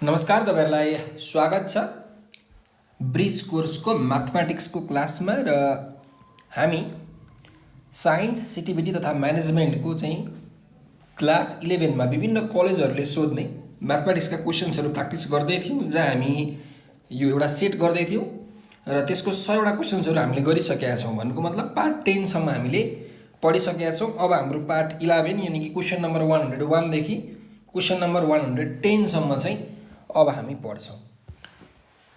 नमस्कार तपाईहरुलाई स्वागत छ ब्रिज कोर्सको म्याथमेटिक्सको क्लासमा र हामी साइन्स सिटिभिटी तथा म्यानेजमेन्टको चाहिँ क्लास 11 मा विभिन्न कलेजहरुले सोध्ने म्याथमेटिक्सका क्वेशन्सहरु प्र्याक्टिस गर्दै थियौं जहाँ हामी यो एउटा सेट गर्दै थियौं र त्यसको 100 वटा क्वेशन्सहरु हामीले गरिसकेका छौं भन्नुको मतलब पार्ट 10 सम्म हामीले पढिसकेका छौं। अब हाम्रो पार्ट 11 यानी कि क्वेशन नम्बर 101 देखि क्वेशन नम्बर 110 सम्म चाहिँ अब हामी पढ्छौं।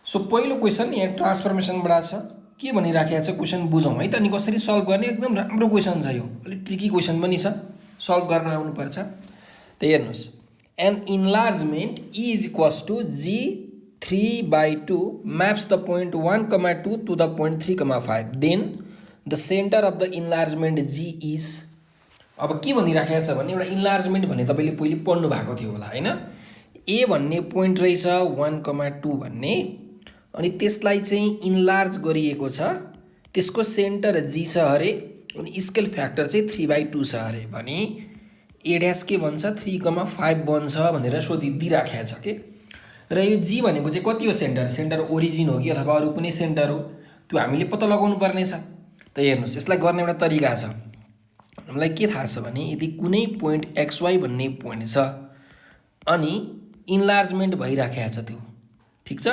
सो पहिलो क्वेशन यहाँ ट्रान्सफर्मेसनबाट छ के भनिराखेको छ क्वेशन बुझौं है त। अनि कसरी सल्भ गर्ने एकदम राम्रो क्वेशन छ यो, अलि ट्रिकी क्वेशन पनि छ, सल्भ गर्न आउनु पर्छ। त हेर्नुस्, an enlargement E is equals to G3/2 maps the point 1, 2 to the point 3, 5 then the center of the enlargement G is। अब के भनिराखेको छ भने एउटा इन्लार्जमेन्ट भने तपाईले पहिले पढ्नु भएको थियो होला हैन। ए भन्ने पोइन्ट रहेछ 1, 2 भन्ने, अनि त्यसलाई चाहिँ इन्लार्ज गरिएको छ, त्यसको सेन्टर जी छ अरे अनि स्केल फ्याक्टर चाहिँ 3/2 छ अरे भने ए ड्याश के भन्छ 3,5 बन्छ भनेर सोधिदिराखेको छ के। र यो जी भनेको चाहिँ कति हो सेन्टर, सेन्टर ओरिजिन हो कि अथवा अरु कुनै सेन्टर हो त्यो हामीले पत्ता लगाउनु पर्ने छ। त हेर्नुस्, यसलाई गर्ने एउटा तरिका छ। हामीलाई के थाहा छ भने यदि कुनै पोइन्ट xy भन्ने पोइन्ट छ अनि इन्लार्जमेन्ट भइराखेको छ त्यो, ठीक छ,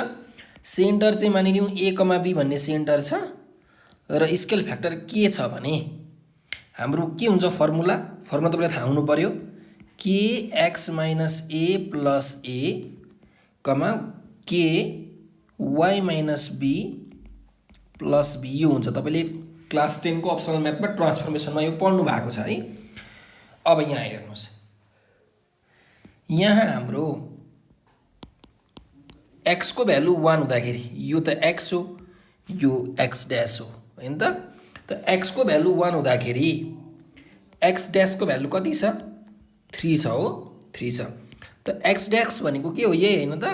सेन्टर चाहिँ मानिलिउँ a, b भन्ने सेन्टर छ र स्केल फ्याक्टर के छ भने हाम्रो के हुन्छ फर्मुला तपाईलाई थाहा हुनु पर्यो kx - a + a, ky - b + b यो हुन्छ। तपाईले क्लास 10 को अप्सनल म्याथमा ट्रान्सफर्मेसनमा यो पढ्नु भएको छ है। अब यहाँ हेर्नुस्, यहाँ हाम्रो x को भ्यालु 1 हुँदाखेरि यो त x हो, यो x ड्याश हो हैन त। त x को भ्यालु 1 हुँदाखेरि x ड्याश को भ्यालु कति छ 3 छ हो, 3 छ। त x ड्याश भनेको के हो यही हैन त,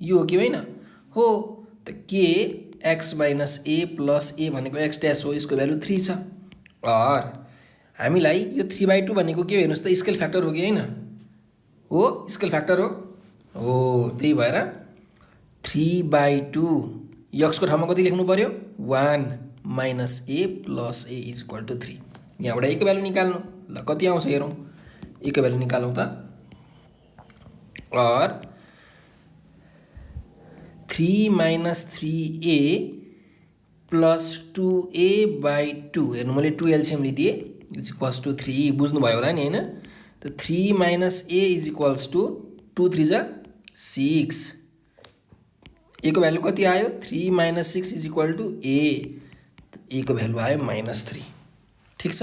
यो हो कि हैन हो। त k x - a + a भनेको x ड्याश हो, यसको भ्यालु 3 छ। और हामीलाई यो 3/2 भनेको के हो हेर्नुस् त स्केल फ्याक्टर हो कि हैन हो, स्केल फ्याक्टर हो। त्यही भएर 3/2 x को ठाउँमा कति लेख्नु पर्यो 1 - a + a = 3। यहाँबाट a को भ्यालु निकाल्नु, ल कति आउँछ हेरौं, a को भ्यालु निकालौं त। और 3 - 3a + 2a/2 हेर्नु मैले 2 एलसीएम लिदिए = 3 बुझ्नु भयो होला नि हैन। त 3 - a = 2 3 जा 6, a को भ्यालु कति आयो 3 - 6 = a, a को भ्यालु आयो -3, ठीक छ।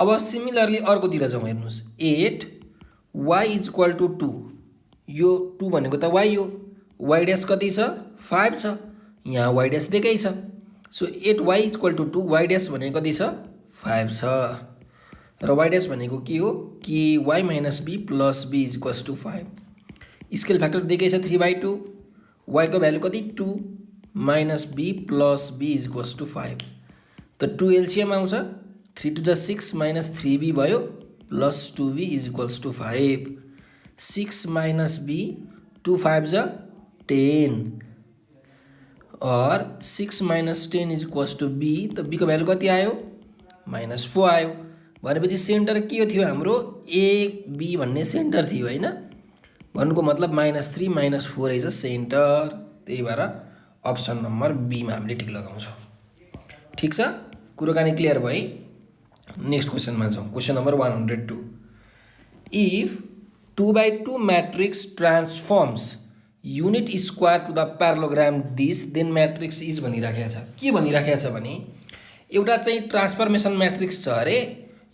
अब सिमिलरली अर्कोतिर जाउँ हेर्नुस् 8 y = 2, यो 2 भनेको त y हो, y ड्याश कति छ 5 छ, यहाँ y ड्याश दिएकै छ। सो 8y = 2, y ड्याश भनेको कति छ 5 छ र y ड्याश भनेको के हो ky - b + b = 5। Scale factor दिएकै छ 3/2, y को भ्यालु कति 2 - b + b = 5। त 2 एलसीएम आउँछ 3 2 जा 6 - 3b भयो + 2b = 5। 6 - b 2 5 जा 10 और 6 - 10 = b। त b को भ्यालु कति आयो -4 आयो भनेपछि सेन्टर के थियो हाम्रो a b भन्ने सेन्टर थियो हैन। भन्नुको मतलब -3 - 4 इज अ सेन्टर। त्यही भएर अप्सन नम्बर बी मा हामीले टिक लगाउँछौं, ठीक छ। कुराकानी क्लियर भई नेक्स्ट क्वेशनमा जाउँ। Question number 102, if 2/2 matrix transforms unit square to the parallelogram this then matrix is भनिराखेको छ। के भनिराखेको छ भने एउटा चाहिँ ट्रान्सफर्मेसन मैट्रिक्स छ अरे,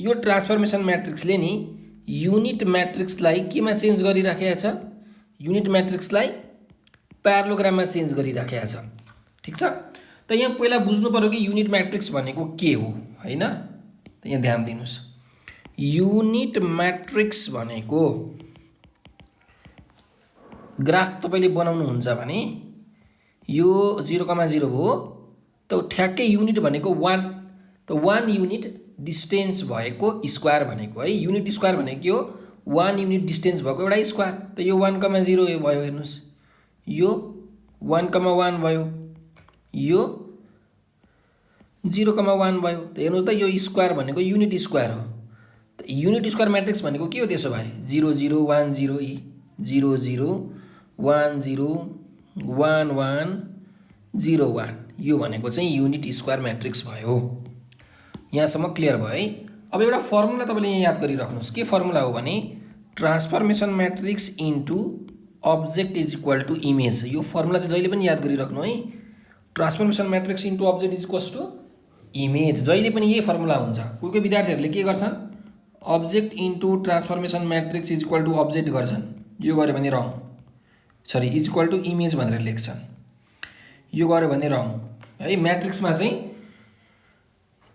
यो ट्रान्सफर्मेसन मैट्रिक्सले नि युनिट मैट्रिक्सलाई केमा चेन्ज गरिराखेको छ, युनिट मैट्रिक्सलाई प्यारालोग्राममा चेन्ज गरिराखेको छ, ठीक छ। त यहाँ पहिला बुझ्नु पर्यो कि युनिट मैट्रिक्स भनेको के हो हैन। त यहाँ ध्यान दिनुस्, युनिट मैट्रिक्स भनेको ग्राफ तपाईले बनाउनु हुन्छ भने यो 0,0 हो, त ठ्याक्कै युनिट भनेको 1, त 1 युनिट डिस्टेन्स भएको स्क्वायर भनेको है, युनिट स्क्वायर भनेको के हो 1 युनिट डिस्टेन्स भएको एउटा स्क्वायर। त यो 1,0 भयो हेर्नुस्, यो 1,1 भयो, यो 0,1 भयो। त हेर्नुहोस् त यो स्क्वायर भनेको युनिट स्क्वायर हो। त युनिट स्क्वायर म्याट्रिक्स भनेको के हो त्यसो भए 0 0 1 0 0 0 1 0 1 1 0 1 यो भनेको चाहिँ युनिट स्क्वायर म्याट्रिक्स भयो। यहाँसम्म क्लियर भयो है। अब एउटा फर्मुला तपाईँले यहाँ याद गरिराख्नुहोस्। के फर्मुला हो भने transformation matrix into object is equal to image. यो फर्मुला चाहिँ जहिले पनि याद गरिराख्नु है। Transformation matrix into object is equals to image, जहिले पनि यही फर्मुला हुन्छ। कोही कोही विद्यार्थीहरूले के गर्छन्, object into transformation matrix is equal to object गर्छन्। यो गर्यो भने wrong, sorry is equal to image भनेर लेख्छन्। यो गर्यो भने रङ है। म्याट्रिक्समा चाहिँ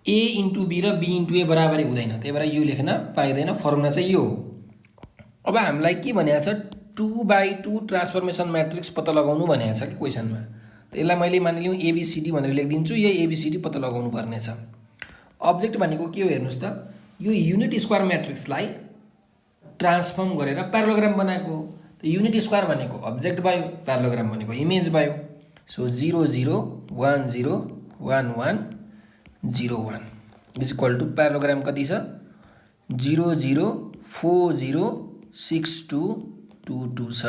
ए इन्टु बी र बी इन्टु ए बराबरी हुँदैन, त्यही भएर यो लेख्न पाइँदैन। फर्मुला चाहिँ यो हो। अब हामीलाई के भनेको छ, 2/2 ट्रान्सफर्मेसन म्याट्रिक्स पत्ता लगाउनु भनेको छ कि क्वेसनमा। त यसलाई मैले मानिलिउँ एबिसिडी भनेर लेखिदिन्छु। यही एबिसिडी पत्ता लगाउनु पर्ने छ। अब्जेक्ट भनेको के हो हेर्नुहोस् त, यो युनिट स्क्वायर म्याट्रिक्सलाई ट्रान्सफर्म गरेर प्यारालोग्राम बनाएको। त युनिट स्क्वायर भनेको अब्जेक्ट भयो, प्यारालोग्राम भनेको इमेज भयो। सो 0 0 1 0 1 1 0 1 इज इक्वल टु प्यारालोग्राम कति छ 0 0 4 0 6 2 2 2 छ।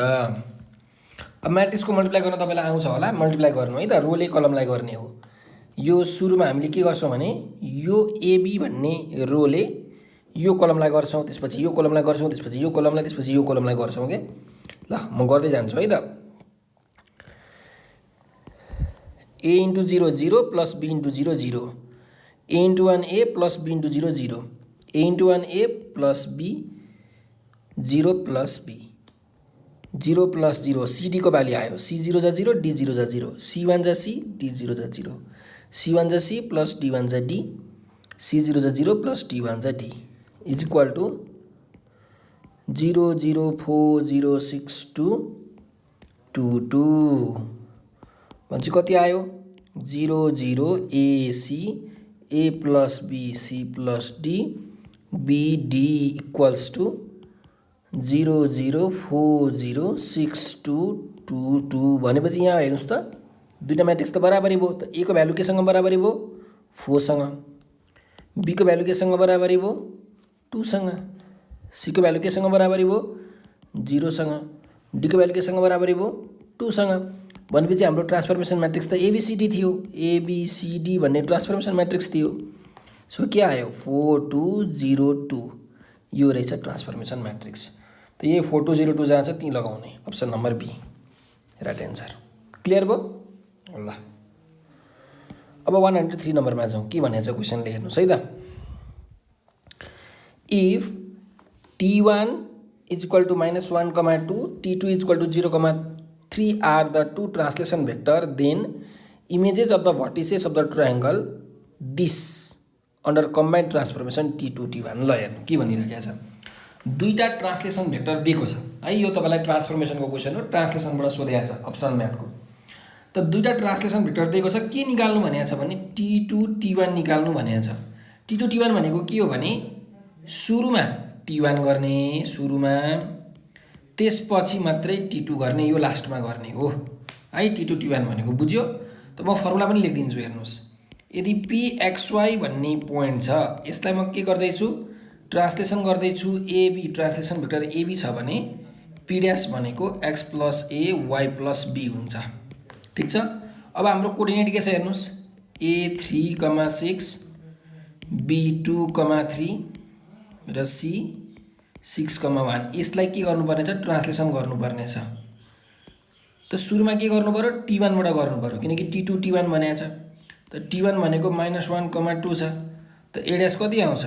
अब म्याट्रिक्सको मल्टिप्लाई गर्न तपाईँलाई आउँछ होला, मल्टिप्लाई गर्नु है त, रोले कलमलाई गर्ने हो। यो सुरुमा हामीले के गर्छौँ भने यो एबी भन्ने रोले यो कलमलाई गर्छौँ, त्यसपछि यो कलमलाई गर्छौँ, त्यसपछि यो कलमलाई, त्यसपछि यो कलमलाई गर्छौँ के। ल म गर्दै जान्छु है त। A into 0 0 plus B into 0 0, A into 1 A plus B into 0 0, A into 1 A plus B 0 plus B 0 plus 0, CD को भ्याल्यु आयो, सी 0 जा 0 डी 0 जा 0, सी 1 जा सी डी 0 जा 0, सी 1 जा सी प्लस डी 1 जा डी, सी 0 जा 0 plus D 1 जा डी इज इक्वल टु 0 0 4 0 6 2 2 2 भनेपछि कति आयो 0 0 AC A plus B C plus D B D equals to 0 0 4 0 6 2 2 2 भनेपछि यहाँ हेर्नुहोस् त दुईटा म्याट्रिक्स त बराबरी भयो। त A को भ्यालु केसँग बराबरी भयो 4 सँग, B को भ्यालु केसँग बराबरी भयो 2 सँग, C को भ्यालु केसँग बराबरी भयो 0 सँग, D को भ्यालु केसँग बराबरी भयो 2 सँग। भनेपछि हाम्रो ट्रान्सफर्मेसन म्याट्रिक्स त एबीसीडी थियो, एबीसीडी भन्ने ट्रान्सफर्मेसन म्याट्रिक्स थियो। सो के आयो 4 2 0 2 यो रहेछ ट्रान्सफर्मेसन म्याट्रिक्स। त यही 4 2 0 2 जहाँ छ त्यहीँ लगाउने, option number B right answer. Clear भयो ल। अब 103 नम्बरमा जाउँ, के भनेको छ क्वेसनले हेर्नुहोस् है त। If t1 is equal to -1, 2, t2 is equal to 0,3 are the two translation vector, then images of the vertices of the triangle this under combined transformation t2 t1। ल हेर्नु के भनिरहेको छ, दुईटा ट्रान्सलेसन भेक्टर दिएको छ है। यो तपाईँलाई ट्रान्सफर्मेसनको क्वेसन हो, ट्रान्सलेसनबाट सोधेको छ अप्सन म्याथको। त दुईटा ट्रान्सलेसन भेक्टर दिएको छ, के निकाल्नु भनेको छ भने t2 t1 निकाल्नु भनेको छ। t2 t1 भनेको के हो भने सुरुमा t1 गर्ने, सुरुमा त्यसपछि मात्रै t2 गर्ने, यो लास्टमा गर्ने हो है। t2 t1 भनेको बुझ्यो। त म फर्मुला पनि लेखिदिन्छु हेर्नुहोस्। यदि pxy भन्ने पोइन्ट छ, यसलाई म के गर्दैछु ट्रान्सलेसन गर्दैछु एबी, ट्रान्सलेसन भेक्टर एबी छ भने p ड्यास भनेको x plus a y plus b हुन्छ। ठिक छ। अब हाम्रो कोअर्डिनेट के छ हेर्नुहोस्, a 3,6 b 2,3 र c 6,1। यसलाई के गर्नुपर्ने छ ट्रान्सलेसन गर्नुपर्ने छ। त सुरुमा के गर्नु पर्यो t1 बाट गर्नु पर्यो, किनकि t2 t1 भनेको छ। त t1 भनेको -1,2 छ। त a ड्यास कति आउँछ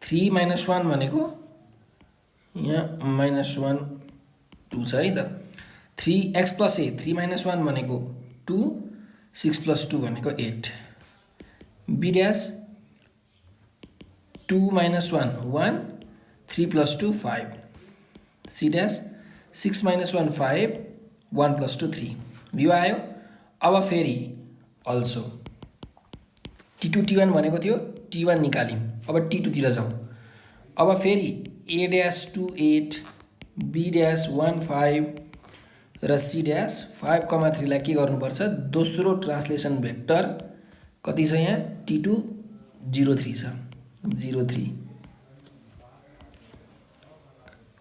3 - 1 भनेको यहाँ -1 2 छ है त। 3x प्लस a 3 - 1 भनेको 2, 6 + 2 भनेको 8, b ड्यास 2 - 1 1, 3 + 2 5, c ड्यास 6 - 1 5, 1 + 2 3 यो आयो। अब फेरि अल्सो t2 t1 भनेको थियो, t1 निकाल्यौँ। अब t2 तिर जाउँ। अब फेरि a ड्यास 2 8, b ड्यास 1 5 र सी ड्यास 5,3 लाई के गर्नुपर्छ दोस्रो ट्रान्सलेसन भेक्टर कति छ यहाँ T2 03 छ 03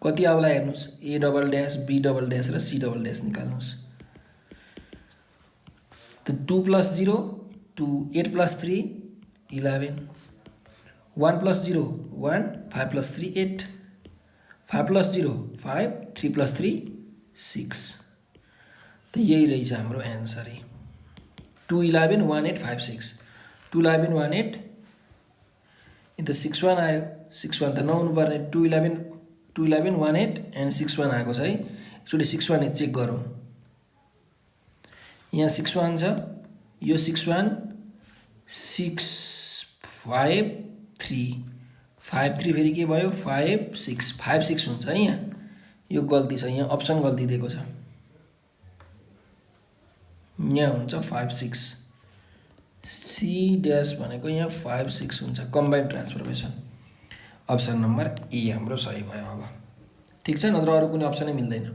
कति आउला हेर्नुस् A double dash B double dash र C डबल ड्यास निकाल्नुस् त 2 + 0 2 8 + 3 11 1 + 0 1 5 + 3 8 5 + 0 5 3 + 3 6 त यही रहेछ हाम्रो एन्सर 2 11 1 8 5 6 2 11 1 8 इन त 6 1 आयो 6 1 त नहुनु पर्ने 2 11 1 8 एन्ड 6 1 आएको छ है एकचोटि 6 1 चेक गरौँ यहाँ 6 1 छ यो 6 1 6 5 3 5 3 फेरि के भयो 5 6 5 6 हुन्छ है यहाँ यो गल्ती छ यहाँ अप्सन गल्ती दिएको छ यहाँ हुन्छ 5 6 सी ड्यास भनेको यहाँ 5 6 हुन्छ कम्बाइन्ड ट्रान्सफर्मेसन अप्सन नम्बर ए हाम्रो सही भयो अब ठीक छ नत्र अरु कुनै अप्सनै मिल्दैन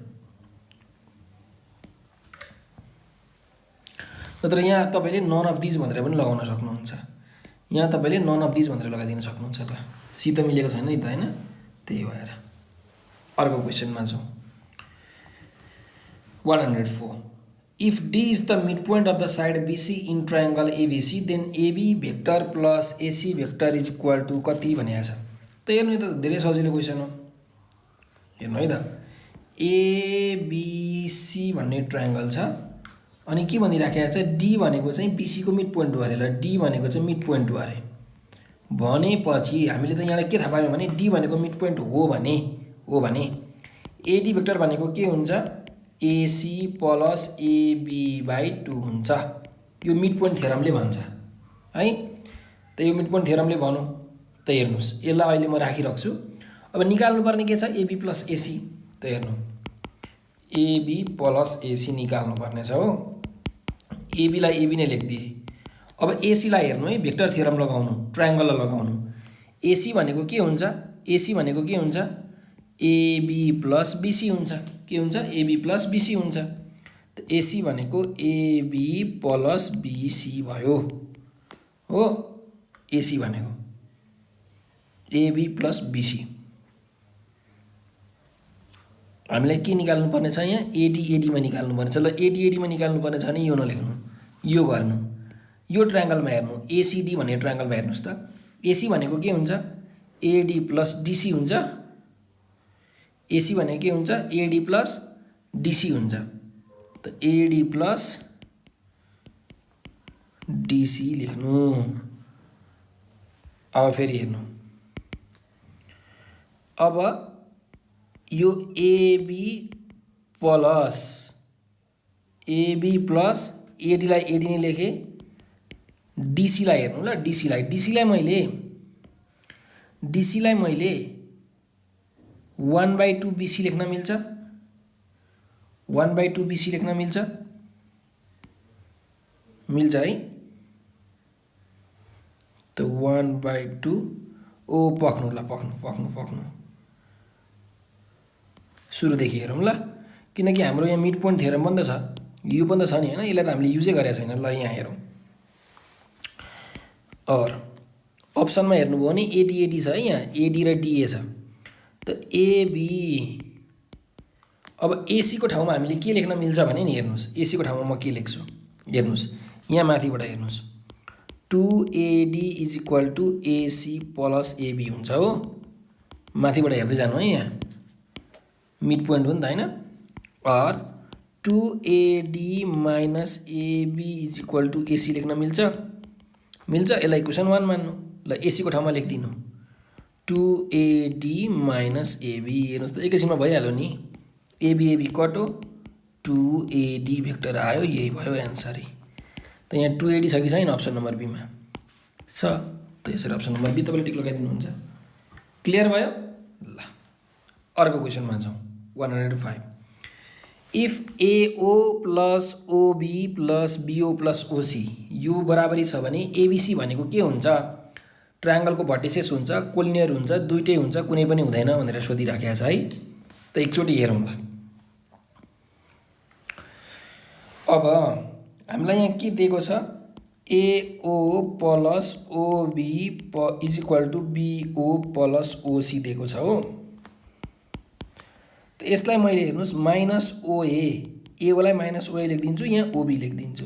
नत्र यहाँ तपाईले नन अफ दिज भनेर पनि लगाउन सक्नुहुन्छ यहाँ तपाईले नन अफ दिज भनेर लगाइदिन सक्नुहुन्छ ल सी त मिलेको छैन नि त हैन त्यही भएर अर्को क्वेशनमा जाउँ 104 If D is the midpoint of the side BC in triangle ABC, then AB vector plus AC vector is equal to कति भनेको छ त हेर्नु यो त धेरै सजिलो क्वेशन हो हेर्नु है त ABC भन्ने ट्रायंगल छ अनि के भनिराखेको छ D भनेको चाहिँ BC को मिड पोइन्ट हो अरे ल D भनेको चाहिँ मिड पोइन्ट हो अरे भनेपछि हामीले त यहाँलाई के थाहा पायौं भने D भनेको मिड पोइन्ट हो भने AD भेक्टर भनेको के हुन्छ AC प्लस AB/2 हुन्छ यो मिड पोइन्ट थ्योरमले भन्छ है त यो मिड पोइन्ट थ्योरमले भनौं त हेर्नुस् यसलाई अहिले म राखिराख्छु अब निकाल्नु पर्ने के छ AB प्लस AC त हेर्नु AB प्लस AC निकाल्नु पर्ने छ हो AB लाई AB नै लेख्दिए अब AC लाई हेर्नु है भेक्टर थ्योरम लगाउनु ट्रायंगल लगाउनु AC भनेको के हुन्छ AC भनेको के हुन्छ AB प्लस BC हुन्छ के हुन्छ AB प्लस BC हुन्छ त AC भनेको AB प्लस BC भयो हो AC भनेको AB प्लस BC हामीलाई के निकाल्नु पर्ने छ यहाँ AD मा निकाल्नु पर्ने छ ल AD मा निकाल्नु पर्ने छ नि यो नलेख्नु यो गर्नु यो ट्रायंगलमा हेर्नु ACD भन्ने ट्रायंगलमा हेर्नुस् त AC भनेको के हुन्छ AD प्लस DC हुन्छ AC भनेको के हुन्छ AD प्लस DC हुन्छ त AD प्लस DC लेख्नु अब फेरि हेर्नु अब यो AB प्लस AD लाई AD नै लेखे DC लाई हेर्नु ल DC लाई मैले 1/2 BC लेख्न मिल्छ 1/2 BC लेख्न मिल्छ है त 1/2 ओ पक्नु ल पक्नु सुरुदेखि हेरौँ ल किनकि हाम्रो यहाँ मिड पोइन्ट थ्योरम पनि त छ यो पनि त छ नि हैन यसलाई त हामीले युजै गरेका छैन ल यहाँ हेरौँ और अप्सनमा हेर्नुभयो भने AD छ है यहाँ AD र DA छ त AB अब AC को ठाउँमा हामीले के लेख्न मिल्छ भने नि हेर्नुस् AC को ठाउँमा म के लेख्छु हेर्नुस् यहाँ माथिबाट हेर्नुस् 2AD = AC प्लस AB हुन्छ हो माथिबाट हेर्दै जानु है यहाँ मिड पोइन्ट हो नि त हैन और 2AD - AB = AC लेख्न मिल्छ यसलाई इक्वेसन 1 मान्नु ल AC को ठाउँमा लेख्दिनु 2AD - AB हेर्नुस् त एकैछिनमा भइहाल्यो नि AB कट हो 2AD भेक्टर आयो यही भयो एन्सर त यहाँ 2AD छ कि छैन अप्सन नम्बर बी मा छ त यसरी अप्सन नम्बर बी तपाईले टिक लगाइदिनु हुन्छ क्लियर भयो ल अर्को क्वेशनमा जाउँ 105 if AO + OB + BO + OC यो बराबरी छ भने ABC भनेको के हुन्छ ट्रायंगलको भर्टिसेस हुन्छ कोलिनियर हुन्छ दुईटै हुन्छ कुनै पनि हुँदैन भनेर सोधिराखेको छ है त एकचोटी हेरौँ ल अब हामीलाई यहाँ के दिएको छ AO plus OB is equal to BO plus OC दिएको छ हो। त यसलाई मैले हेर्नुहोस् माइनस OA, एओलाई माइनस OA लेखिदिन्छु, यहाँ OB लेखिदिन्छु,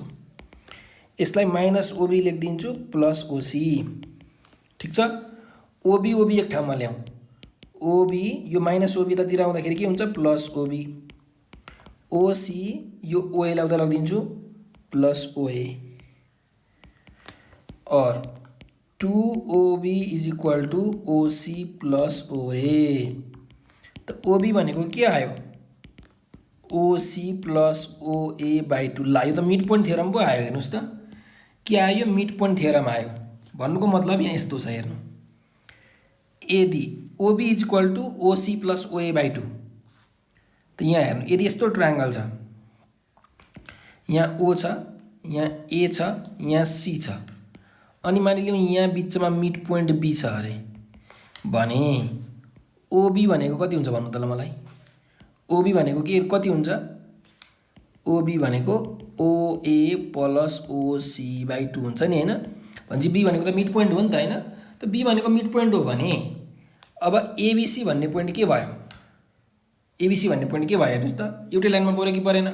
यसलाई माइनस OB लेखिदिन्छु प्लस OC। ठिक छ, OB एक ठाउँमा ल्याउँ, OB यो माइनस OB यतातिर आउँदाखेरि के हुन्छ प्लस OB, OC यो OA लाई उता लगिदिन्छु प्लस OA, और 2OB is equal to OC plus OA। त OB भनेको के आयो OC प्लस OA बाई 2। ला यो त मिड पोइन्ट थ्योरम पो आयो, हेर्नुहोस् त के आयो मिड पोइन्ट थ्योरम आयो। भन्नुको मतलब यहाँ यस्तो छ, हेर्नु यदि OB is equal to OC plus OA by 2, त यहाँ हेर्नु यदि यस्तो ट्रायंगल छ, यहाँ O छ, यहाँ A छ, यहाँ C छ, अनि मानिलिउँ यहाँ बिचमा मिड पोइन्ट B छ अरे भने OB भनेको कति हुन्छ भन्नु त ल मलाई। OB भनेको के कति हुन्छ, OB भनेको OA प्लस OC बाई 2 हुन्छ नि हैन। भनेपछि B भनेको त मिड पोइन्ट हो नि त हैन। त B भनेको मिड पोइन्ट हो भने अब ABC भन्ने पोइन्ट के भयो, ABC भन्ने पोइन्ट के भयो हेर्नुस् त, एउटै लाइनमा पर्यो कि परेन,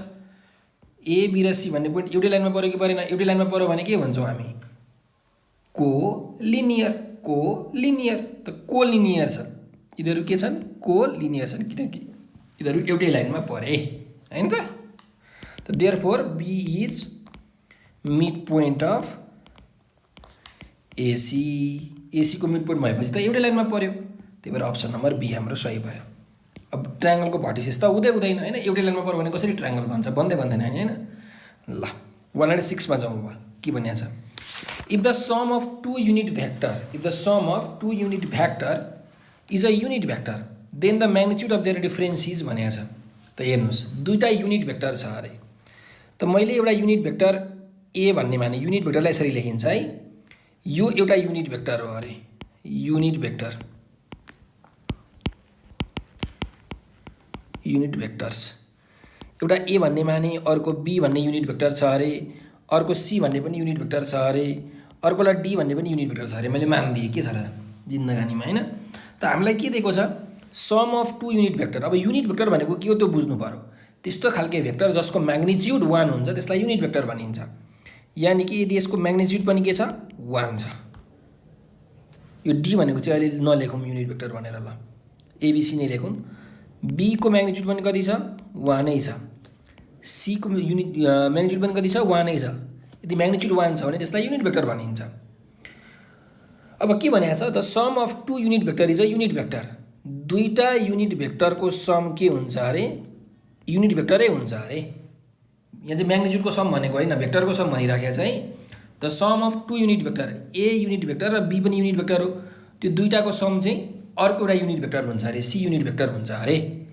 A B र C भन्ने पोइन्ट एउटै लाइनमा पर्यो कि परेन, एउटै लाइनमा पर्यो भने के भन्छौँ हामी कोलिनियर, कोलिनियर। त कोलिनियर छ, यिनीहरू के छन् कोलिनियर छन् किनकि यिनीहरू एउटै लाइनमा परे हैन त। त therefore B is mid point of AC, AC को मिड पोइन्ट भएपछि त एउटै लाइनमा पर्यो, त्यही भएर अप्सन नम्बर B हाम्रो सही भयो। अब ट्रायंगलको भर्टिसेस त हुँदैन हैन, एउटै लाइनमा पर्यो भने कसरी ट्रायंगल भन्छ, बन्दैन हैन। ल 106 मा जाउँ, के भनिएको छ, if the sum of two unit vector is a unit vector then the magnitude of their difference is भनेको छ। त हेर्नुस् दुईटा युनिट भेक्टर छ अरे, त मैले एउटा युनिट भेक्टर A भन्ने माने युनिट भेक्टरलाई यसरी लेखिन्छ है, यो एउटा युनिट भेक्टर हो अरे, युनिट भेक्टर, युनिट भेक्टर्स एउटा A भन्ने माने, अर्को B भन्ने युनिट भेक्टर छ अरे, अर्को C भन्ने पनि युनिट भेक्टर छ अरे, अर्कोलाई D भन्ने पनि युनिट भेक्टर छ अरे, मैले मानिदिएँ के छ र जिन्दगानीमा हैन। त हामीलाई के दिएको छ sum of two unit vector. अब युनिट भेक्टर भनेको के हो त्यो बुझ्नु पर्यो। त्यस्तो खालके भेक्टर जसको म्याग्निट्युड 1 हुन्छ त्यसलाई युनिट भेक्टर भनिन्छ, यानि कि यदि यसको म्याग्निट्युड पनि के छ 1 छ। यो D भनेको चाहिँ अहिले नलेखौँ युनिट भेक्टर भनेर, ल ABC नै लेखौँ। B को म्याग्निट्युड पनि कति छ 1 नै छ, C को युनिट म्याग्निट्युड पनि कति छ 1 नै छ। यदि म्याग्निट्युड 1 छ भने त्यसलाई युनिट भेक्टर भनिन्छ। अब के भनेको छ the sum of two unit vector is a unit vector. दुईटा युनिट भेक्टरको सम के हुन्छ अरे युनिट भेक्टरै हुन्छ अरे। यहाँ चाहिँ म्याग्निट्युडको सम भनेको हैन, भेक्टरको सम भनिराखेको छ है। The sum of two unit vector, A unit vector र B पनि युनिट भेक्टर हो, त्यो दुईटाको सम चाहिँ अर्को एउटा युनिट भेक्टर हुन्छ अरे, C युनिट भेक्टर हुन्छ अरे।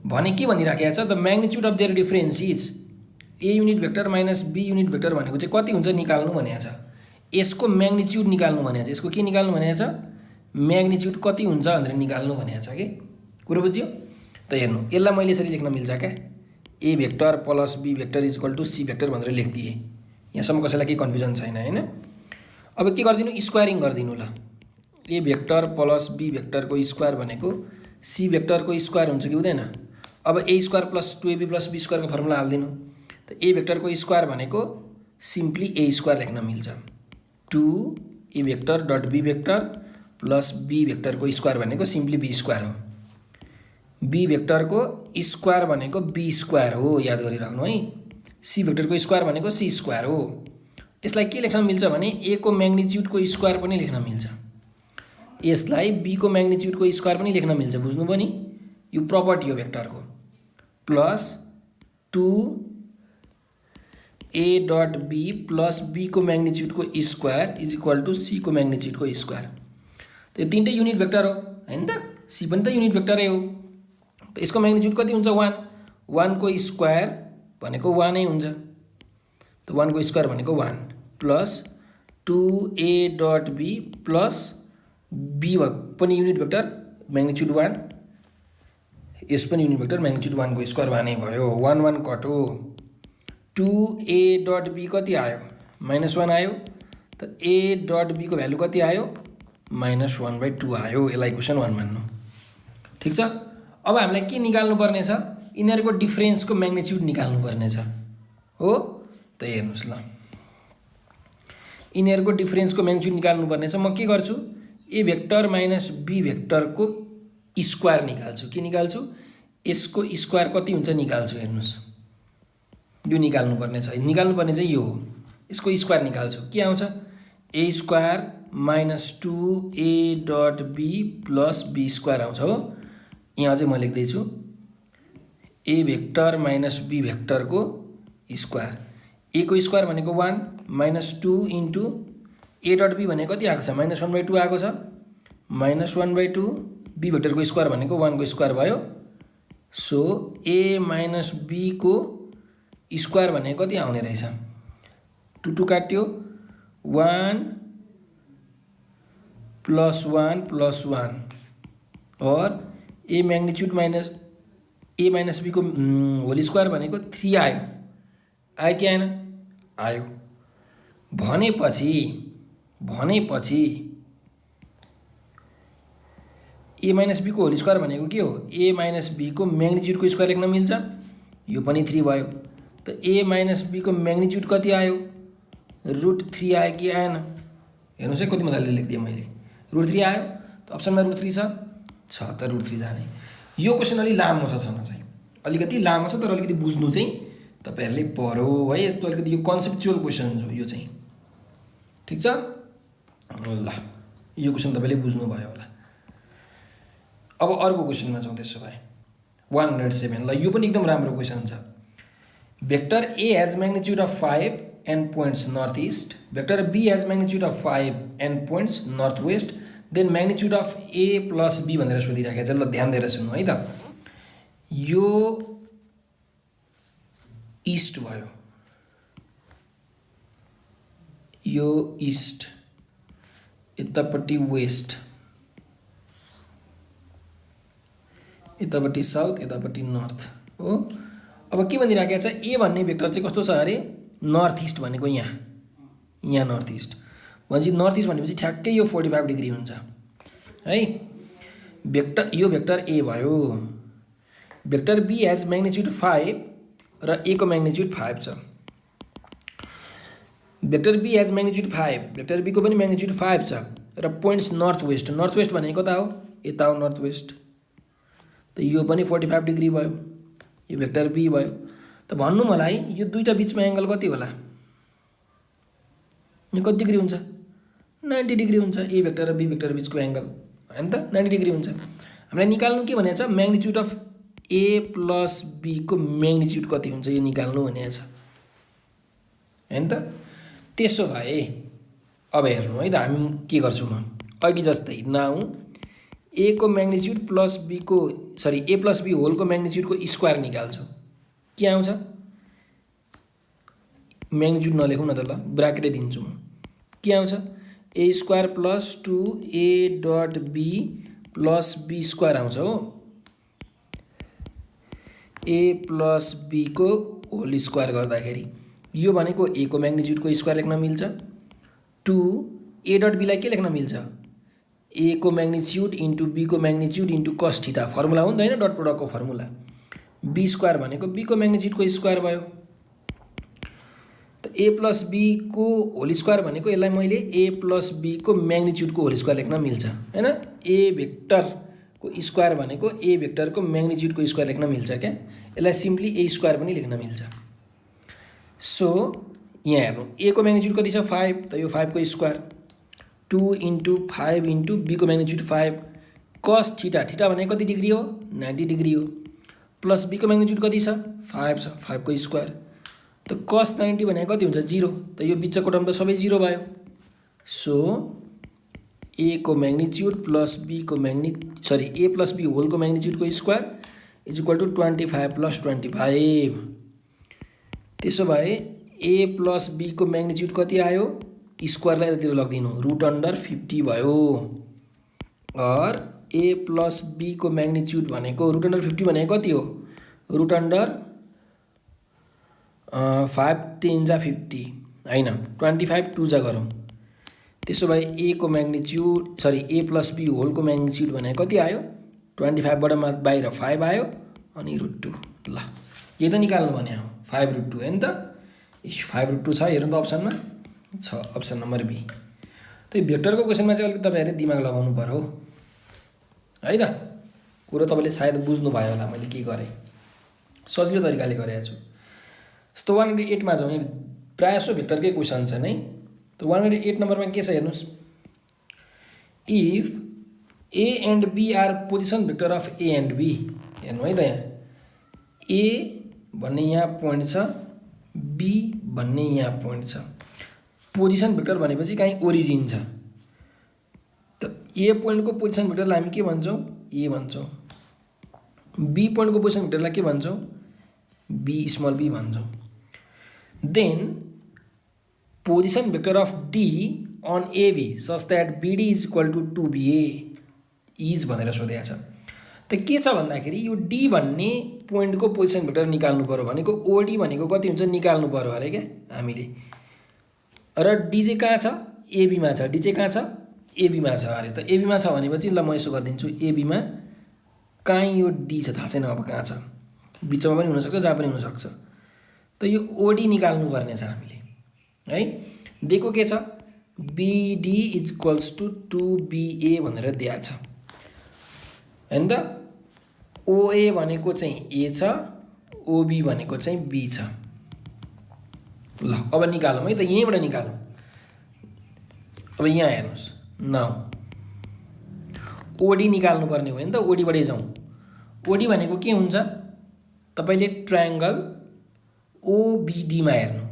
भने के भनिराखेको छ the magnitude of there difference is A unit vector minus B unit vector भनेको चाहिँ कति हुन्छ निकाल्नु भनेको छ। यसको म्याग्निट्युड निकाल्नु भनेको छ, यसको के निकाल्नु भनेको छ म्याग्निट्युड कति हुन्छ भनेर निकाल्नु भनेको छ के कुरो बुझ्यो। त हेर्नु यसलाई मैले यसरी लेख्न मिल्छ क्या, A vector plus B vector is equal to C vector भनेर लेखिदिएँ। यहाँसम्म कसैलाई केही कन्फ्युजन छैन हैन। अब के गरिदिनु स्क्वायरिङ गरिदिनु, ल A भेक्टर प्लस B भेक्टरको स्क्वायर भनेको C भेक्टरको स्क्वायर हुन्छ कि हुँदैन। अब A square plus 2AB plus B स्क्वायरको फर्मुला हाल्दिनु। त A भेक्टरको स्क्वायर भनेको सिम्पली A स्क्वायर लेख्न मिल्छ, 2A vector dot B vector plus B भेक्टरको स्क्वायर भनेको सिम्पली B स्क्वायर हो। B भेक्टरको स्क्वायर भनेको B स्क्वायर हो, याद गरिराख्नु है। C भेक्टरको स्क्वायर भनेको C स्क्वायर हो। यसलाई के लेख्न मिल्छ भने A को म्याग्निट्युडको स्क्वायर पनि लेख्न मिल्छ, यसलाई B को म्याग्निट्युडको स्क्वायर पनि लेख्न मिल्छ, बुझ्नु पनि यो प्रपर्टी हो भेक्टरको। Plus 2A dot B plus B को म्याग्निट्युडको square is equal to C को म्याग्निट्युडको स्क्वायर। त यो तीनटै युनिट भेक्टर हो हैन त, C पनि त युनिट भेक्टरै हो। त यसको म्याग्निट्युड कति हुन्छ 1, 1 को स्क्वायर भनेको 1 नै हुन्छ। त 1 को स्क्वायर भनेको 1 plus 2A dot B plus B पनि युनिट भेक्टर म्याग्निट्युड 1, यस पनि युनिट भेक्टर म्याग्निट्युड 1 को स्क्वायर 1 नै भयो। 1 1 कट हो, 2a डट बी कति आयो -1 आयो। त a डट बी को भ्यालु कति आयो -1/2 आयो। यसलाई इक्वेसन 1 मान्नु। ठिक छ। अब हामीलाई के निकाल्नु पर्ने छ यिनीहरूको डिफरेन्सको म्याग्निट्युड निकाल्नु पर्ने छ हो। त हेर्नुस् ल यिनीहरूको डिफरेन्सको म्याग्निट्युड निकाल्नु पर्ने छ। म के गर्छु a भेक्टर माइनस b भेक्टरको स्क्वायर निकाल्छु। के निकाल्छु यसको स्क्वायर कति हुन्छ निकाल्छु। हेर्नुस् यो निकाल्नु पर्ने छ। निकाल्नु पर्ने चाहिँ यो हो। यसको स्क्वायर निकाल्छु के आउँछ a square minus 2a dot b plus b square आउँछ हो। यहाँ चाहिँ म लेख्दैछु a भेक्टर माइनस b भेक्टरको स्क्वायर। a को स्क्वायर भनेको 1 minus 2 into a dot b भनेको कति आएको छ -1/2 आएको छ। -1/2 b भेक्टरको स्क्वायर भनेको 1 को स्क्वायर भयो। सो a माइनस b को स्क्वायर भनेको कति आउने रहेछ 2 काट्यो 1 प्लस 1 प्लस 1 और a मैग्निट्युड minus a minus b को होल स्क्वायर भनेको 3 आयो। आयो कि आएन आयो। भनेपछि a माइनस b को होल स्क्वायर भनेको के हो a माइनस b को म्याग्निट्युडको स्क्वायर लेख्न मिल्छ। यो पनि 3 भयो। त a माइनस b को म्याग्निट्युड कति आयो √3 आयो कि आएन। हेर्नुहोस् है कति मजाले लेखिदिएँ मैले। √3 आयो। त अप्सनमा √3 छ त √3 जाने। यो क्वेसन अलि लामो छ छन चाहिँ अलिकति लामो छ तर अलिकति बुझ्नु चाहिँ तपाईहरुले पर्यो है। यस्तो अलिकति यो कन्सेप्चुअल क्वेसन हो यो चाहिँ। ठीक छ ल यो क्वेसन तपाईले बुझ्नु भयो होला। अब अर्को क्वेसनमा जाउँ। त्यसो भए 107 ल यो पनि एकदम राम्रो क्वेसन छ। Vector a has magnitude of 5 and points northeast, vector b has magnitude of 5 and points northwest, then magnitude of a plus b भनेर सोधिराखेको छ। ल ध्यान दिएर सुन्नु है त। यो इस्ट भयो यो इस्ट यतापट्टि वेस्ट यतापट्टि साउथ यतापट्टि नर्थ हो। अब के भनिराखेको छ ए भन्ने भेक्टर चाहिँ कस्तो छ अरे नर्थ इस्ट भनेको यहाँ नर्थ इस्ट भनेपछि नर्थ इस्ट भनेपछि ठ्याक्कै यो 45 डिग्री हुन्छ है। भेक्टर यो भेक्टर ए भयो। भेक्टर बी हैज मैग्निट्युड 5 र ए को मैग्निट्युड 5 छ। Vector B has magnitude 5 vector B को पनि मैग्निट्युड 5 छ र पोइन्ट्स नर्थ वेस्ट भनेको त हो यता हो नर्थ वेस्ट। त यो पनि 45 डिग्री भयो। यो भेक्टर बी भयो। त भन्नु मलाई यो दुईटा बीचमा एंगल कति होला यो कति डिग्री हुन्छ 90 डिग्री हुन्छ। ए भेक्टर र बी भेक्टर बीचको एंगल हैन त 90 डिग्री हुन्छ। हामीलाई निकाल्नु के भनेको छ magnitude of A plus B को म्याग्निट्युड कति हुन्छ यो निकाल्नु भनेको छ हैन त। त्यसो भए अब हेर्नु है त हामी के गर्छौं। म अघि जस्तै नाउ ए को म्याग्निट्युड प्लस बी को सरी ए प्लस बी होल को म्याग्निट्युड को स्क्वायर निकाल्छु। के आउँछ म्याग्निट्युड नलेखौँ न त ल ब्राकेटै दिन्छु म। के आउँछ A square plus 2a dot B plus B square आउँछ हो। ए प्लस बी को होल स्क्वायर गर्दाखेरि यो भनेको ए को म्याग्निट्युड को स्क्वायर लेख्न मिल्छ। 2a डट बी लाई के लेख्न मिल्छ ए को म्याग्निट्युड इन्टु बी को magnitude into cos theta formula हो नि त हैन डट प्रोडक्ट को फर्मुला। बी स्क्वायर भनेको बी को म्याग्निट्युड को स्क्वायर भयो। त ए प्लस बी को होल स्क्वायर भनेको यसलाई मैले ए प्लस बी को म्याग्निट्युड को होल स्क्वायर लेख्न मिल्छ हैन। ए भेक्टर को स्क्वायर भनेको ए भेक्टर को म्याग्निट्युड को स्क्वायर लेख्न मिल्छ क्या। यसलाई सिम्पली ए स्क्वायर पनि लेख्न मिल्छ। सो यहाँ हेर्नु ए को म्याग्निट्युड कति छ 5 त यो 5 को स्क्वायर 2 इन्टु 5 इन्टु बी को म्याग्निट्युड 5 कस थीटा थीटा भनेको कति डिग्री हो 90 डिग्री हो। प्लस बी को म्याग्निट्युड कति छ 5 छ 5 को स्क्वायर त कस 90 भनेको कति हुन्छ 0 त यो बिचको टर्म त सबै 0 भयो। सो ए को म्याग्निट्युड प्लस बी को ए प्लस बी होल को म्याग्निट्युड को square is equal to 25 plus 25। त्यसो भए ए प्लस बी को म्याग्निट्युड कति आयो स्क्वायरलाई यतातिर लगिदिनु √50 भयो। और ए प्लस बी को म्याग्निट्युड भनेको √50 भनेको कति हो √50 5 10 जा 50 होइन 25 2 जा गरौँ त्यसो भए ए को magnitude sorry A plus B होलको म्याग्निट्युड भने कति आयो 25बाट बाहिर 5 आयो अनि √2 ल यही त निकाल्नु भने हो 5 √2 होइन त 5 √2 छ हेर्नु त अप्सनमा छ अप्सन नम्बर बी त्यो भेक्टरको क्वेसनमा चाहिँ अलिकति तपाईँहरूले दिमाग लगाउनु पर्यो है त कुरो तपाईँले सायद बुझ्नु भयो होला मैले के गरेँ सजिलो तरिकाले गरेको छु जस्तो 108 मा जाउँ प्रायः सो भेक्टरकै क्वेसन छ नै त 108 नम्बरमा के छ हेर्नुहोस् if A and B are position vector of A and B हेर्नु है त यहाँ ए भन्ने यहाँ पोइन्ट छ बी भन्ने यहाँ पोइन्ट छ पोजिसन भेक्टर भनेपछि कहीँ ओरिजिन छ त ए पोइन्टको पोजिसन भेक्टरलाई हामी के भन्छौँ ए भन्छौँ बी पोइन्टको पोजिसन भेक्टरलाई के भन्छौँ बी स्मल बी भन्छौँ then position vector of D on AB such that BD is equal to 2BA is भनेर सोधेको छ त के छ भन्दाखेरि यो डी भन्ने पोइन्टको पोजिसन भेक्टर निकाल्नु पर्यो भनेको ओडी भनेको कति हुन्छ निकाल्नु पर्यो अरे क्या हामीले र डी चाहिँ कहाँ छ एबीमा छ डी चाहिँ कहाँ छ एबीमा छ अरे त एबीमा छ भनेपछि ल म यसो गरिदिन्छु एबीमा कहीँ यो डी छ थाहा छैन अब कहाँ छ बिचमा पनि हुनसक्छ जहाँ पनि हुनसक्छ त यो ओडी निकाल्नु पर्ने छ हामीले है दिएको के छ BD is equals to 2BA भनेर दिएको छ होइन त ओए भनेको चाहिँ ए छ ओबी भनेको चाहिँ बी छ ल अब निकालौँ है त यहीँबाट निकालौँ अब यहाँ हेर्नुहोस् नाउ ओडी निकाल्नु पर्ने हो नि त ओडीबाटै जाउँ ओडी भनेको के हुन्छ तपाईँले ट्रायङ्गल ओबिडीमा हेर्नु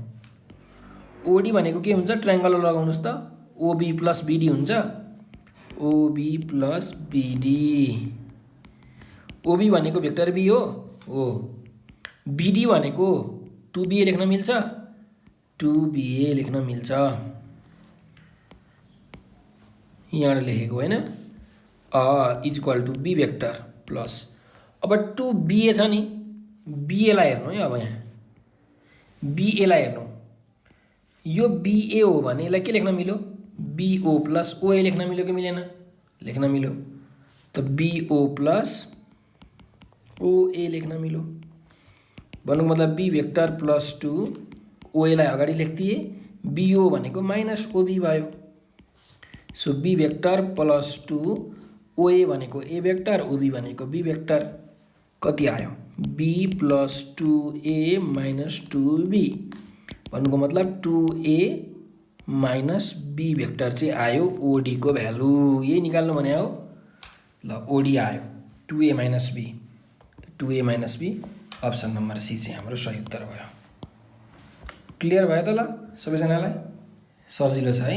ओडी भनेको के हुन्छ ट्रायङ्गल लगाउनुहोस् त ओबी प्लस बिडी हुन्छ ओबी प्लस बिडी ओबी भनेको भेक्टर बी हो बिडी भनेको 2BA लेख्न मिल्छ 2BA लेख्न मिल्छ यहाँबाट लेखेको होइन is equal to B vector plus अब 2BA छ नि बीएलाई हेर्नु है अब यहाँ बीएलाई हेर्नु यो बीए हो भने यसलाई के लेख्न मिल्यो बीओ प्लस ओए लेख्न मिल्यो कि मिलेन लेख्न मिल्यो त बीओ प्लस ओए लेख्न मिल्यो भन्नुको मतलब बी भेक्टर प्लस 2 ओएलाई अगाडि लेख्दिए बीओ भनेको माइनस ओबी भयो सो बी भेक्टर प्लस 2 ओए भनेको ए भेक्टर ओबी भनेको बी भेक्टर कति आयो be plus 2A minus 2B भन्नुको मतलब 2A माइनस बी भेक्टर चाहिँ आयो ओडीको भ्यालु यही निकाल्नु भने हो ल ओडी आयो 2A minus B 2A minus B option number C चाहिँ हाम्रो सही उत्तर भयो क्लियर भयो त ल सबैजनालाई सजिलो छ है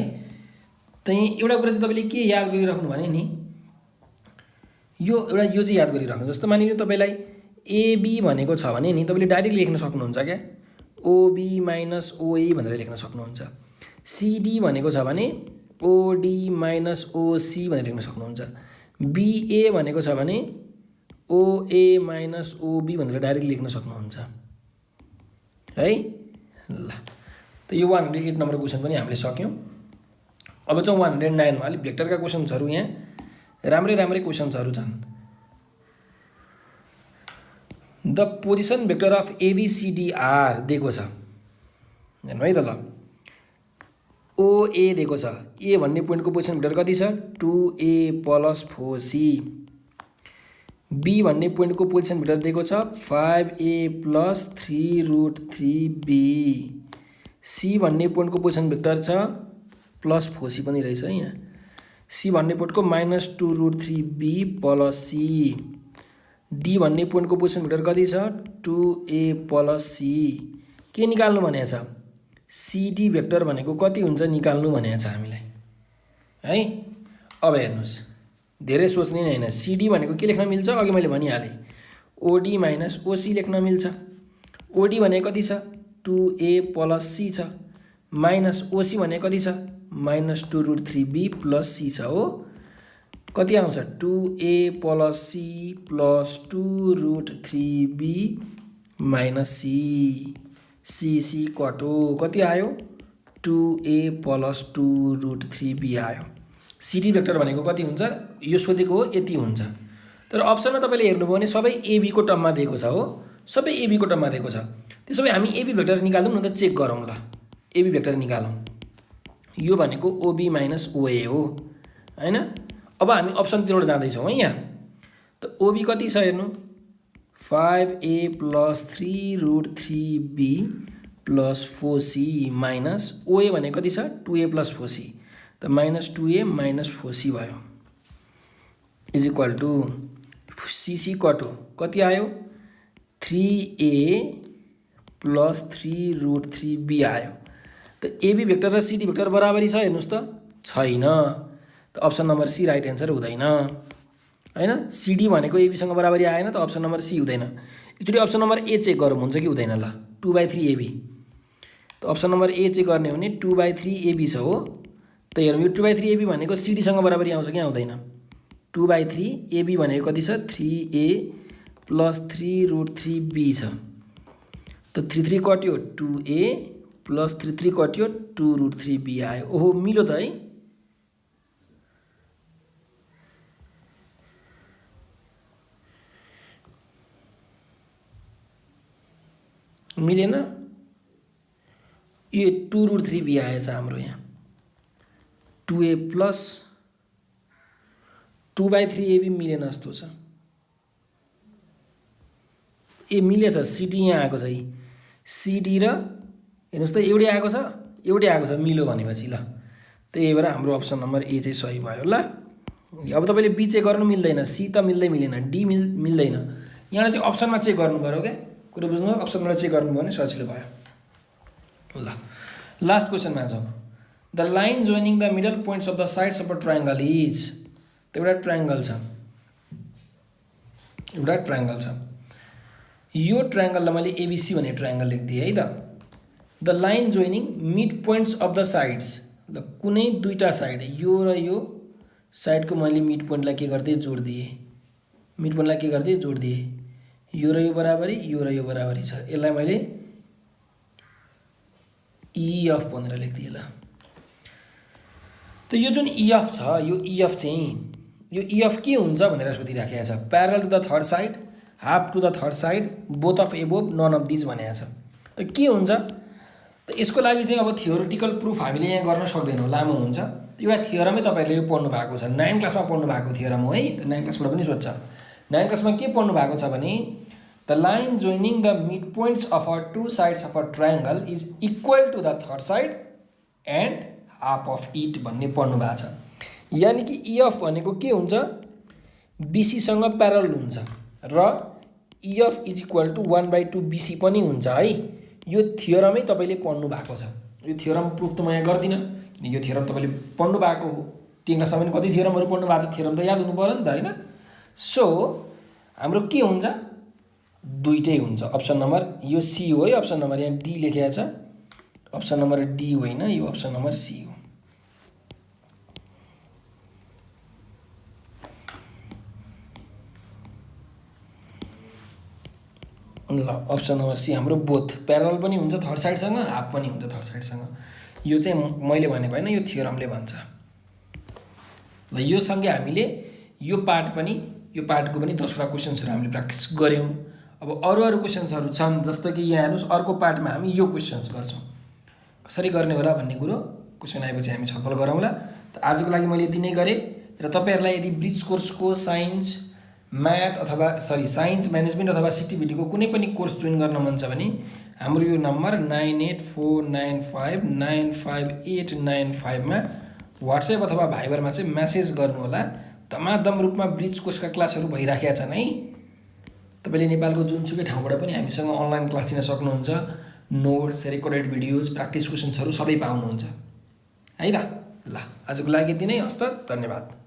त्यही एउटा कुरा चाहिँ तपाईँले के याद गरिराख्नु भने नि यो चाहिँ याद गरिराख्नु जस्तो मानिलिनु तपाईँलाई एबी भनेको छ भने नि तपाईँले डाइरेक्ट लेख्न सक्नुहुन्छ क्या ओबी माइनस ओए भनेर लेख्न सक्नुहुन्छ सिडी भनेको छ भने ओडी माइनस ओसी भनेर लेख्न सक्नुहुन्छ बीए भनेको छ भने ओए माइनस ओबी भनेर डाइरेक्ट लेख्न सक्नुहुन्छ है ल त यो 108 नम्बर क्वेसन पनि हामीले सक्यौँ अब चाहिँ 109 मा अलिक भेक्टरका क्वेसन्सहरू यहाँ राम्रै क्वेसन्सहरू छन् द पोजिसन भेक्टर अफ एबीसीडीआर दिएको छ हेर्नु है त ल ओए दिएको छ ए भन्ने पोइन्टको पोजिसन भेक्टर कति छ 2A प्लस 4C बी भन्ने पोइन्टको पोजिसन भेक्टर दिएको छ 5A प्लस 3√3B सी भन्ने पोइन्टको पोजिसन भेक्टर छ प्लस 4C पनि रहेछ है यहाँ सी भन्ने पोइन्टको minus 2√3B plus C D भन्ने पोइन्टको पोजिसन भेक्टर कति छ 2A प्लस सी के निकाल्नु भनेको छ सिडी भेक्टर भनेको कति हुन्छ निकाल्नु भनेको छ हामीलाई है अब हेर्नुहोस् धेरै सोच्ने नै होइन सिडी भनेको के लेख्न मिल्छ अघि मैले भनिहालेँ ओडी माइनस ओसी लेख्न मिल्छ ओडी भनेको कति छ 2A प्लस सी छ माइनस ओसी भनेको कति छ माइनस 2√3B प्लस सी छ हो कति आउँछ 2A plus C plus 2√3B minus C CC कटो कति आयो 2a + 2√3b आयो। सिटी भेक्टर भनेको कति हुन्छ यो सोधेको हो यति हुन्छ। तर अप्सनमा तपाईँले हेर्नुभयो भने सबै एबी को टर्ममा दिएको छ हो, सबै एबी को टर्ममा दिएको छ। त्यसो भए हामी एबी भेक्टर निकालौँ न त, चेक गरौँ ल। एबी भेक्टर निकालौँ, यो भनेको ओबी - ओए हो हैन। अब हामी अप्सनतिरबाट जाँदैछौँ है यहाँ। त ओबी कति छ हेर्नु 5a + 3√3b + 4c माइनस ओए भनेको कति छ 2a + 4c, त -2a - 4c भयो = सीसी कटो कति आयो 3a + 3√3b आयो। त एबी भेक्टर र सिडी भेक्टर बराबरी छ हेर्नुहोस् त, छैन। त option number C right answer हुँदैन हैन। सिडी भनेको एबीसँग बराबरी आएन त अप्सन नम्बर सी हुँदैन। एकचोटि अप्सन नम्बर ए चेक गरौँ हुन्छ कि हुँदैन ल। 2/3 एबी, त अप्सन नम्बर ए चेक गर्ने हो भने 2/3 एबी छ हो। त हेरौँ यो 2/3 एबी भनेको सिडीसँग बराबरी आउँछ कि आउँदैन। 2/3 एबी भनेको कति छ 3a + 3√3b छ। त 3 कट्यो 2a + 3 कट्यो 2√3b आयो। ओहो मिल्यो त है। मिलेन, यो 2√3b आएछ हाम्रो यहाँ। 2a + 2/3 एबी मिलेन जस्तो छ। ए मिलेछ, सिडी यहाँ आएको छ है। सिडी र हेर्नुहोस् त एउटै आएको छ, एउटै आएको छ मिल्यो भनेपछि ल। त्यही भएर हाम्रो अप्सन नम्बर ए चाहिँ सही भयो ल। अब तपाईँले बी चेक गर्नु मिल्दैन, सी त मिल्दैन, डी मिल्दैन। यहाँ चाहिँ अप्सनमा चेक गर्नु पऱ्यो क्या, कुरो बुझ्नुभयो। अप्सनबाट चेक गर्नुभयो भने सजिलो भयो ल। लास्ट क्वेसनमा जाउँ। The line joining the middle points of the sides of a triangle is, एउटा ट्रायङ्गल छ, एउटा ट्रायङ्गल छ। यो ट्रायङ्गललाई मैले एबिसी भन्ने ट्रायङ्गल लेखिदिएँ है त। The line joining mid points of the sides, ल कुनै दुईवटा साइड यो र यो साइडको मैले मिड पोइन्टलाई के गरिदिएँ जोडिदिएँ, मिड पोइन्टलाई के गरिदिएँ जोडिदिएँ। यो र यो बराबरी, यो र यो बराबरी छ। यसलाई मैले इएफ भनेर लेखिदिएँ ल। त यो जुन इएफ छ, यो इएफ चाहिँ यो इएफ के हुन्छ भनेर सोधिराखेको छ। Parallel to the third side, half to the third side, both of above, none of these भनेको छ। त के हुन्छ त यसको लागि चाहिँ अब थियोरिटिकल प्रुफ हामीले यहाँ गर्न सक्दैनौँ, लामो हुन्छ। एउटा थियोरमै तपाईँहरूले यो पढ्नु भएको छ, 9 क्लासमा पढ्नु भएको थियोरम हो है। त 9 क्लासबाट पनि सोध्छ। 9 क्लासमा के पढ्नु भएको छ भने the line joining the mid points of a two sides of a triangle is equal to the third side and half of it भन्ने पढ्नु भएको छ। यानि कि इएफ भनेको के हुन्छ बिसीसँग प्यारल हुन्छ र EF is equal to 1/2 BC पनि हुन्छ है। यो थियोरमै तपाईँले पढ्नु भएको छ। यो थियोरम प्रुफ त म यहाँ गर्दिनँ, किनकि यो थियोरम तपाईँले पढ्नु भएको हो। 10 क्लासमा पनि कति थियोरमहरू पढ्नु भएको छ, थियोरम त याद हुनु पऱ्यो नि त होइन। सो हाम्रो के हुन्छ दुईटै हुन्छ। अप्सन नम्बर यो सी हो है, अप्सन नम्बर यहाँ डी लेखेको छ, अप्सन नम्बर डी होइन, यो अप्सन नम्बर सी हो। ल अप्सन नम्बर सी हाम्रो बोथ प्यारल पनि हुन्छ थर्ड साइडसँग, हाफ पनि हुन्छ थर्ड साइडसँग। यो चाहिँ मैले भनेको होइन, यो थियोरमले भन्छ। ल यो सँगै हामीले यो पार्ट पनि, यो पार्टको पनि 10वटा क्वेसन्सहरू हामीले प्र्याक्टिस गऱ्यौँ। अब अरू क्वेसन्सहरू छन्, जस्तो कि यहाँ हेर्नुहोस् अर्को पार्टमा हामी यो क्वेसन्स गर्छौँ। कसरी गर्ने होला भन्ने कुरो क्वेसन आएपछि हामी छलफल गरौँला। त आजको लागि मैले यति नै गरेँ। र तपाईँहरूलाई यदि ब्रिज कोर्सको साइन्स म्याथ अथवा साइन्स म्यानेजमेन्ट अथवा सिटिभिटीको कुनै पनि कोर्स जोइन गर्न मन छ भने हाम्रो यो नम्बर 9849595895 मा व्हाट्सएप अथवा भाइबरमा चाहिँ मेसेज गर्नुहोला। धमाधम रूपमा ब्रिज कोर्सका क्लासहरू भइराखेका छन् है। तपाईँले नेपालको जुनसुकै ठाउँबाट पनि हामीसँग अनलाइन क्लास लिन सक्नुहुन्छ। नोट्स, रेकर्डेड भिडियोज, प्र्याक्टिस क्वेसन्सहरू सबै पाउनुहुन्छ है त। ल आजको लागि यति नै, हस्त, धन्यवाद।